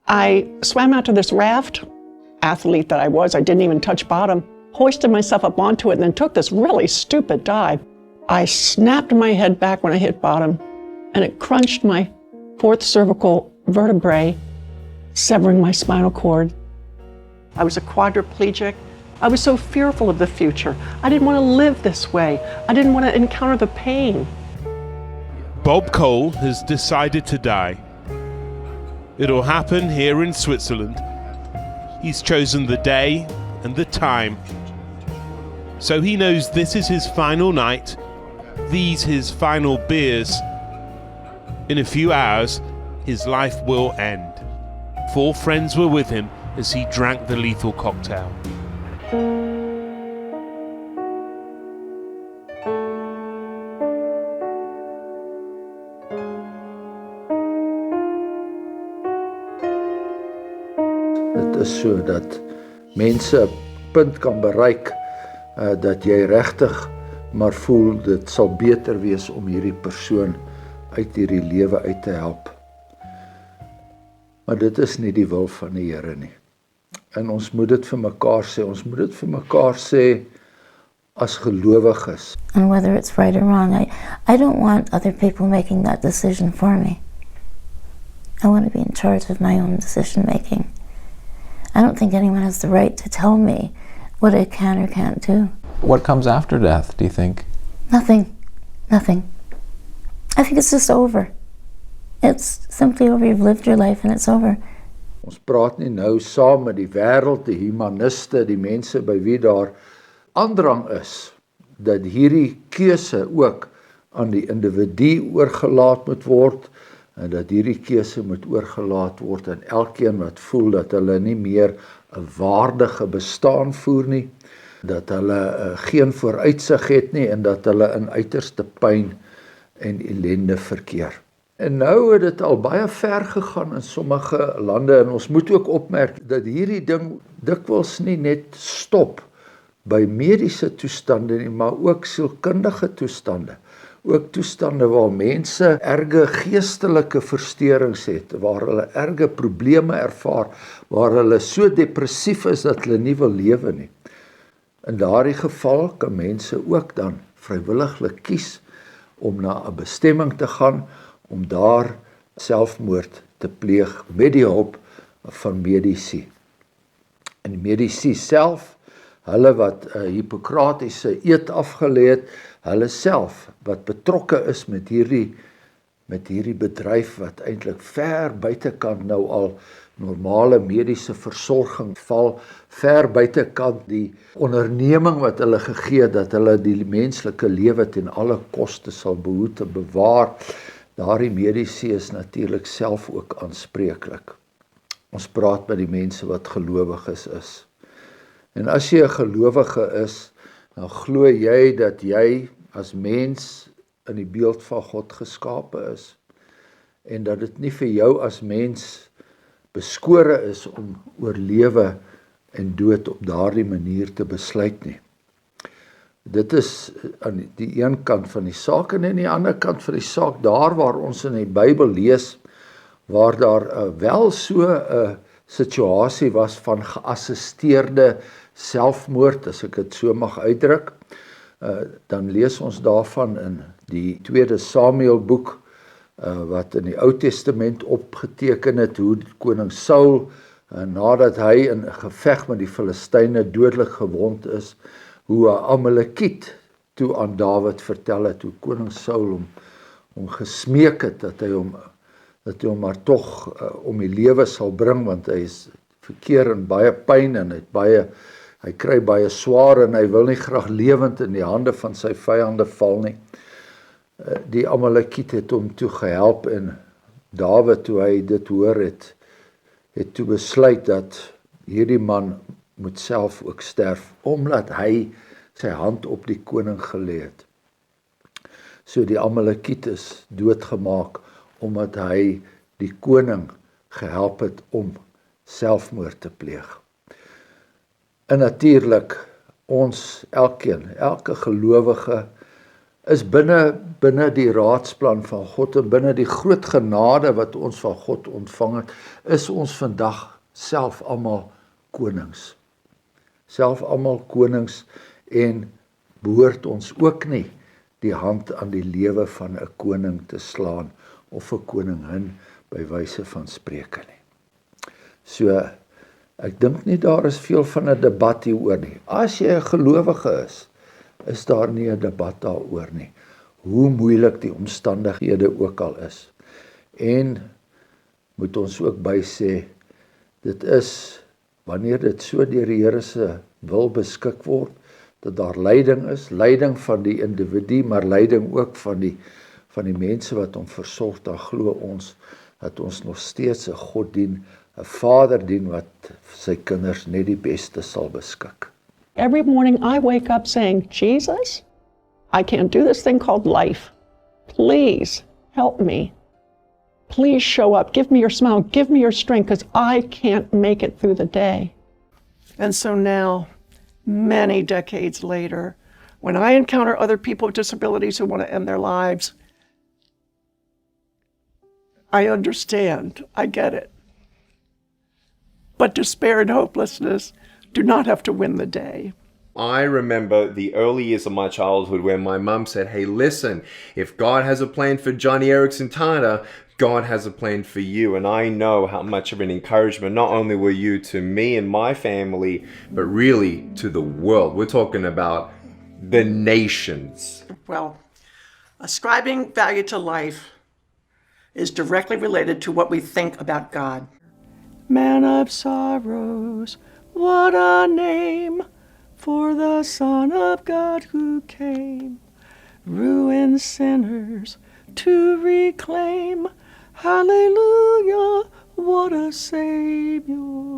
I swam out to this raft, athlete that I was, I didn't even touch bottom, hoisted myself up onto it and then took this really stupid dive. I snapped my head back when I hit bottom and it crunched my fourth cervical vertebrae, severing my spinal cord. I was a quadriplegic. I was so fearful of the future. I didn't want to live this way. I didn't want to encounter the pain. Bob Cole has decided to die. It'll happen here in Switzerland. He's chosen the day and the time. So he knows this is his final night, these his final beers. In a few hours, his life will end. 4 friends were with him as he drank the lethal cocktail. Dit is so dat mense 'n punt kan bereik dat jy regtig maar voel dit sal beter wees om hierdie persoon uit hierdie lewe uit te help. Maar dit is nie die wil van die Here nie. En ons moet dit vir mekaar sê, ons moet dit vir mekaar sê as gelowiges. And whether it's right or wrong, I don't want other people making that decision for me. I want to be in charge of my own decision making. I don't think anyone has the right to tell me what I can or can't do. What comes after death, do you think? Nothing. I think it's just over. It's simply over. You've lived your life and it's over. Ons praat nie nou saam met die wêreld, die humaniste, die mense by wie daar aandrang is, dat hierdie keuse ook aan die individu oorgelaat moet word, en dat hierdie keuse moet oorgelaat word aan elkeen wat voel dat hulle nie meer 'n waardige bestaan voer nie, dat hulle geen vooruitsig het nie en dat hulle in uiterste pyn en ellende verkeer. En nou het dit al baie ver gegaan in sommige lande en ons moet ook opmerk dat hierdie ding dikwels nie net stop by mediese toestande nie, maar ook sielkundige toestande. Ook toestande waar mense erge geestelike versteurings het, waar hulle erge probleme ervaar, waar hulle so depressief is dat hulle nie wil lewe nie. In daardie geval kan mense ook dan vrywilliglik kies om na 'n bestemming te gaan, om daar selfmoord te pleeg met die hulp van medici. En die medici self, hulle wat 'n Hippokratiese eed afgelê het, hulle self wat betrokke is met hierdie bedryf wat eintlik ver buitekant nou al normale mediese versorging val, ver buitekant die onderneming wat hulle gegee het dat hulle die menslike lewe ten alle koste sal behoed en bewaar. Daardie medici is natuurlik self ook aanspreeklik. Ons praat met die mense wat gelowiges is. En as jy 'n gelowige is, dan glo jy dat jy as mens in die beeld van God geskape is en dat dit nie vir jou as mens beskore is om oor lewe en dood op daardie manier te besluit nie. Dit is aan die een kant van die saak en aan die ander kant van die saak daar waar ons in die Bybel lees waar daar wel so 'n situasie was van geassisteerde selfmoord, as ek dit so mag uitdruk, dan lees ons daarvan in die 2de Samuel boek, wat in die Ou Testament opgeteken het, hoe koning Saul, nadat hy in 'n geveg met die Filistyne dodelik gewond is, hoe 'n Amalekiet toe aan Dawid vertel het, hoe koning Saul hom gesmeek het, dat hy hom maar tog om die lewe sal bring, want hy is verkeer in baie pyn en hy kry baie swaar en hy wil nie graag lewend in die hande van sy vyande val nie. Die Amalekiet het hom toe gehelp en Dawid, toe hy dit hoor het toe besluit dat hierdie man moet self ook sterf, omdat hy sy hand op die koning gelê het. So die Amalekiet is doodgemaak, omdat hy die koning gehelp het om selfmoord te pleeg. En natuurlik, ons elke gelowige is binne die raadsplan van God en binne die groot genade wat ons van God ontvang het, is ons vandag self almal konings. Self almal konings en behoort ons ook nie die hand aan die lewe van 'n koning te slaan of 'n koningin by wyse van spreuke nie. So, ek dink nie daar is veel van 'n debat hieroor nie. As jy 'n gelowige is daar nie 'n debat daaroor nie. Hoe moeilik die omstandighede ook al is. En moet ons ook by sê, dit is wanneer dit so deur die Here se wil beskik word, dat daar lyding is, lyding van die individu, maar lyding ook van die mense wat hom versorg, dan glo ons dat ons nog steeds 'n God dien, 'n Vader dien wat sy kinders net die beste sal beskik. Every morning I wake up saying, Jesus, I can't do this thing called life. Please help me. Please show up. Give me your smile. Give me your strength, because I can't make it through the day. And so now, many decades later, when I encounter other people with disabilities who want to end their lives, I understand. I get it. But despair and hopelessness do not have to win the day. I remember the early years of my childhood where my mum said, hey, listen, if God has a plan for Johnny Erickson Tana, God has a plan for you. And I know how much of an encouragement not only were you to me and my family, but really to the world. We're talking about the nations. Well, ascribing value to life is directly related to what we think about God. Man of sorrows, what a name for the Son of God who came, ruined sinners to reclaim. Hallelujah, what a Savior.